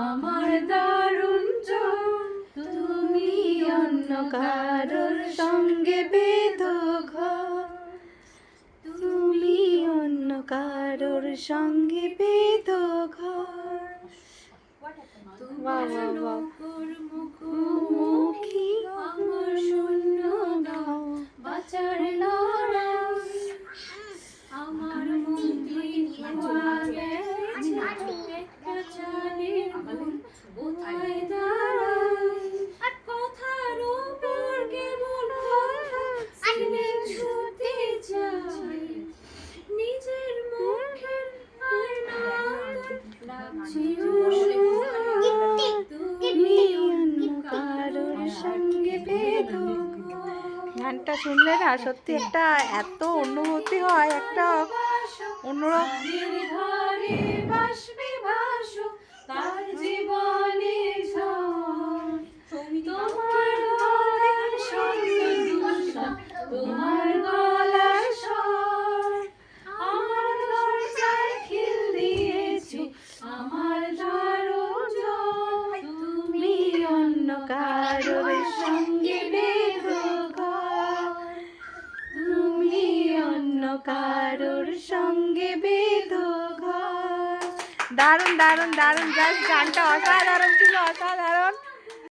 আমার দারুণ জন, তুমি অন্য কারোর সঙ্গে বেঁধো ঘর, তুমি অন্য কারোর সঙ্গে বেঁধো ঘর। তোমার নূপুর মুখোমুখি আমার শূন্য গাও, বাঁচার লড়াই আমার মুক্তি হওয়া গেছে একটা চালের গুণ, কোথায় দাঁড়াই কথার উপর কেবল সিনে ছুটে যাই, নিজের মুখের আয়না লাগছে তুমি অন্য কারোর সঙ্গে বেঁধো। গানটা শুনলে না সত্যি একটা এত অনুভূতি হয়, একটা অন্যরকম। ঘরে বাসবে ভাসো তার জীবনে ঝড়, তোমার গলার শব্দ দূষণ, তোমার গলার স্বর, আমার দরজায় খিল দিয়েছো আমার দারুণ জন, তুমি অন্য কারোর সঙ্গে বেঁধো ঘর, তুমি অন্য কারোর সঙ্গে বেঁধো ঘর। দারুণ দারুণ দারুণ, জাস্ট গানটা অসাধারণ ছিল, অসাধারণ।